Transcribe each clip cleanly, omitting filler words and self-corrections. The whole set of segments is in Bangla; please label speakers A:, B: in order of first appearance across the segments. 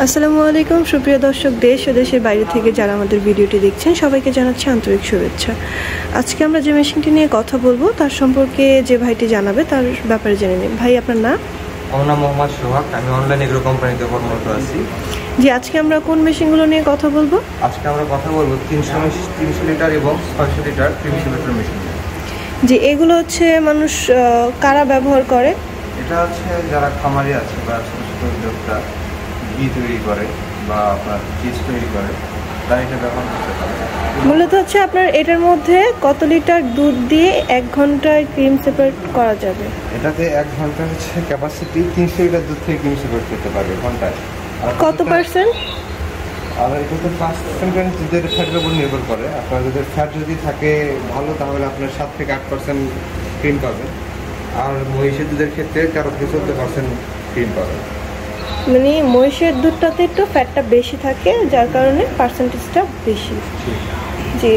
A: আসসালামু আলাইকুম সুপ্রিয় দর্শক, দেশ ও দেশের বাইরে থেকে যারা আমাদের ভিডিওটি দেখছেন সবাইকে জানাচ্ছি আন্তরিক শুভেচ্ছা। আজকে আমরা যে মেশিনটি নিয়ে কথা বলবো তার সম্পর্কে যে ভাইটি জানাবে তার ব্যাপারে জেনে নিন। ভাই, আপনার নাম?
B: আমার নাম মোহাম্মদ সোহাগ, আমি অনলাইন এগ্রো কোম্পানিতে কর্মরত আছি।
A: জি, আজকে আমরা কোন মেশিনগুলো নিয়ে কথা বলবো?
B: আজকে আমরা কথা বলবো 300 লিটার এবং 600 লিটার প্রিমিশন মেশিন।
A: জি, এগুলো হচ্ছে মানুষ কারা ব্যবহার করে?
B: এটা হচ্ছে যারা খামারি আছে বা ছোট ছোট উদ্যোক্তা ঘি তৈরি করে বা আপনার চিজ তৈরি করে, তারা এটা ব্যবহার করতে পারে।
A: মূলত হচ্ছে আপনার এটার মধ্যে কত লিটার দুধ দিয়ে 1 ঘন্টায় ক্রিম সেপারেট করা যাবে?
B: এটাতে 1 ঘন্টা হচ্ছে ক্যাপাসিটি 300 লিটার দুধ থেকে ক্রিম সেপারেট করতে পারবে ঘন্টায়।
A: কত পার্সেন্ট?
B: আর এটাতে 5% দুধের ফ্যাটের উপর নির্ভর করে। আপনার দুধের ফ্যাট যদি থাকে ভালো, তাহলে আপনার 7 থেকে 8% ক্রিম পাবেন। আর মহিষের দুধের ক্ষেত্রে 13 থেকে 14% ক্রিম পাবেন।
A: মানে মহিষের দুধটাতে একটু ফ্যাটটা বেশি থাকে, যার কারণে পার্সেন্টেজটা বেশি। জি,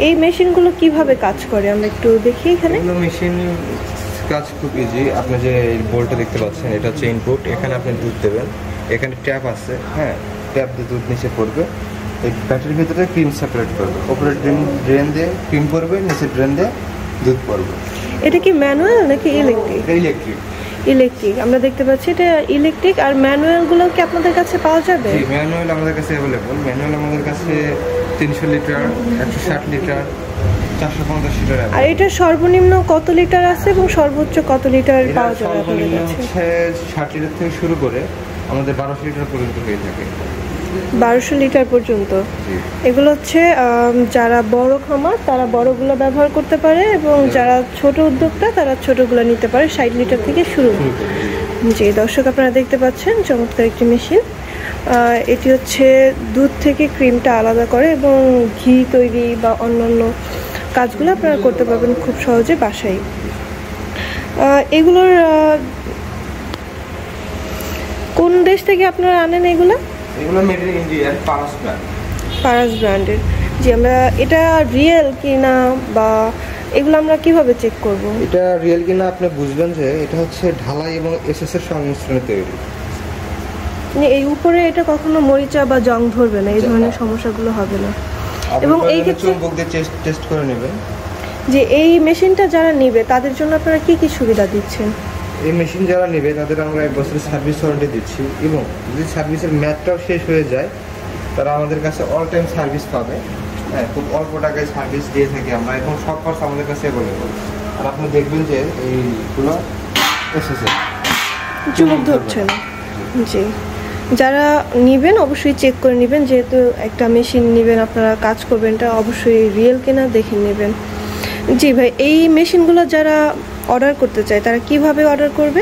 A: এই মেশিনগুলো কিভাবে কাজ করে আমরা একটু দেখি। এখানে
B: মেশিন কাজ খুব ইজি। আপনি যে বোলটা দেখতে পাচ্ছেন, এটা হচ্ছে ইনপুট। এখানে আপনি দুধ দেবেন, এখানে ট্যাপ আছে, হ্যাঁ, ট্যাপ দিয়ে দুধ নিচে পড়বে। এই ব্যাটারির ভিতরে ক্রিম সেপারেট করবে। উপরে ড্রেন দিয়ে ক্রিম পড়বে, নিচে ড্রেন দিয়ে দুধ পড়বে।
A: এটা কি ম্যানুয়াল নাকি ইলেকট্রিক?
B: ইলেকট্রিক।
A: ইলেকট্রিক আমরা দেখতে পাচ্ছি, এটা ইলেকট্রিক। আর ম্যানুয়ালগুলো কি আপনাদের কাছে পাওয়া যাবে?
B: জি, ম্যানুয়াল আমাদের কাছে অ্যাভেলেবল। ম্যানুয়াল আমাদের কাছে 300 লিটার, 160 লিটার, 450 লিটার।
A: আর এটা সর্বনিম্ন কত লিটার আছে এবং সর্বোচ্চ কত লিটার পাওয়া যাবে আপনাদের কাছে?
B: 60 লিটার থেকে শুরু করে আমাদের 1200 লিটার পর্যন্ত হয়ে থাকে।
A: 1200 লিটার পর্যন্ত। এগুলো হচ্ছে যারা বড় খামার তারা বড়গুলো ব্যবহার করতে পারে, এবং যারা ছোট উদ্যোক্তা তারা ছোটগুলো নিতে পারে। 60 লিটার থেকে শুরু। জি দর্শক, আপনারা দেখতে পাচ্ছেন চমৎকার একটি মেশিন। এটি হচ্ছে দুধ থেকে ক্রিমটা আলাদা করে এবং ঘি তৈরি বা অন্যান্য কাজগুলো আপনারা করতে পারবেন খুব সহজে বাসায়। এগুলোর কোন দেশ থেকে আপনারা আনেন এগুলো?
B: এগুলো made in India, Paras brand.
A: Paras ব্র্যান্ডের। জি, আমরা এটা রিয়েল কিনা বা এগুলো আমরা কিভাবে চেক করব?
B: এটা রিয়েল কিনা আপনি বুঝবেন যে এটা হচ্ছে ঢালাই এবং এসএস এর সংমিশ্রণে তৈরি।
A: এই উপরে এটা কখনো মরিচা বা জং ধরবে না, এই ধরনের সমস্যাগুলো হবে না। এবং এই ক্ষেত্রে
B: চুম্বক দিয়ে টেস্ট করে নেবেন।
A: যে এই মেশিনটা যারা নেবে তাদের জন্য আপনারা কি কি সুবিধা দিচ্ছেন?
B: এই মেশিন যারা নেবে তাদের আমরা 1 বছরের সার্ভিস ওয়ারেন্টি দিচ্ছি, এবং যদি সার্ভিসের ম্যাচটাও শেষ হয়ে যায় তারা আমাদের কাছে অল টাইম সার্ভিস পাবে। হ্যাঁ, খুব অল্প টাকায় সার্ভিস দিয়ে থাকি আমরা, এবং সব পার্টস আমাদের কাছে অ্যাভেলেবল। আর আপনি দেখবেন যে এইগুলো এসেছে,
A: চুমুক ধরছে না। জি, যারা নেবেন অবশ্যই চেক করে নেবেন, যেহেতু একটা মেশিন নেবেন আপনারা কাজ করবেন, এটা অবশ্যই রিয়েল কিনা দেখে নেবেন। জি ভাই, এই মেশিনগুলো যারা অর্ডার করতে চায় তারা কিভাবে অর্ডার করবে?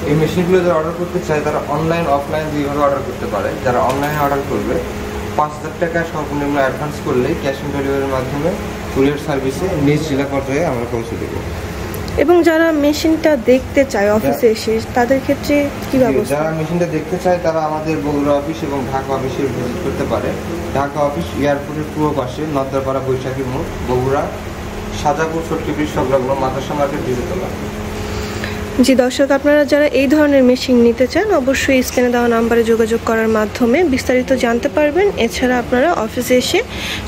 B: এই মেশিনগুলো যারা অর্ডার করতে চায় তারা অনলাইন অফলাইন দুইভাবে অর্ডার করতে পারে। যারা অনলাইনে অর্ডার করবে 5000 টাকা সর্বনিম্ন অ্যাডভান্স করলেই ক্যাশ অন ডেলিভারির মাধ্যমে কুরিয়ার সার্ভিসে নিজ জেলা পর্যায়ে আমরা পৌঁছে দেব।
A: এবং যারা মেশিনটা দেখতে চায় অফিসে এসে, তাদের ক্ষেত্রে কি ব্যবস্থা?
B: যারা মেশিনটা দেখতে চায় তারা আমাদের বগুড়া অফিস এবং ঢাকা অফিসে ভিজিট করতে পারে। ঢাকা অফিস এয়ারপোর্টের পূর্ব পাশে নদ্দারপাড়া বৈশাখী মোড়, বগুড়া সাজাপুর ছটকি ব্রিজ সংলগ্ন মাদ্রাসা মার্কেট দ্বিতীয়তলা।
A: জি দর্শক, আপনারা যারা এই ধরনের মেশিন নিতে চান অবশ্যই স্ক্রিনে দেওয়া নাম্বারে যোগাযোগ করার মাধ্যমে বিস্তারিত জানতে পারবেন। এছাড়া আপনারা অফিসে এসে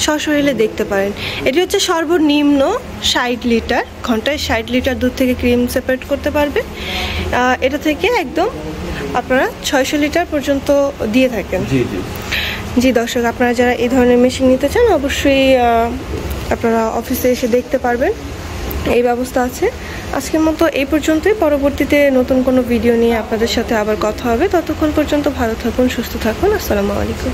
A: সশরীরে দেখতে পারেন। এটি হচ্ছে সর্বনিম্ন 60 লিটার, ঘন্টায় 60 লিটার দুধ থেকে ক্রিম সেপারেট করতে পারবে। এটা থেকে একদম আপনারা 600 লিটার পর্যন্ত দিয়ে থাকেন।
B: জি জি
A: জি দর্শক, আপনারা যারা এই ধরনের মেশিন নিতে চান অবশ্যই আপনারা অফিসে এসে দেখতে পারবেন, এই ব্যবস্থা আছে। আজকের মতো এই পর্যন্তই। পরবর্তীতে নতুন কোনো ভিডিও নিয়ে আপনাদের সাথে আবার কথা হবে। ততক্ষণ পর্যন্ত ভালো থাকুন, সুস্থ থাকুন। আসসালামু আলাইকুম।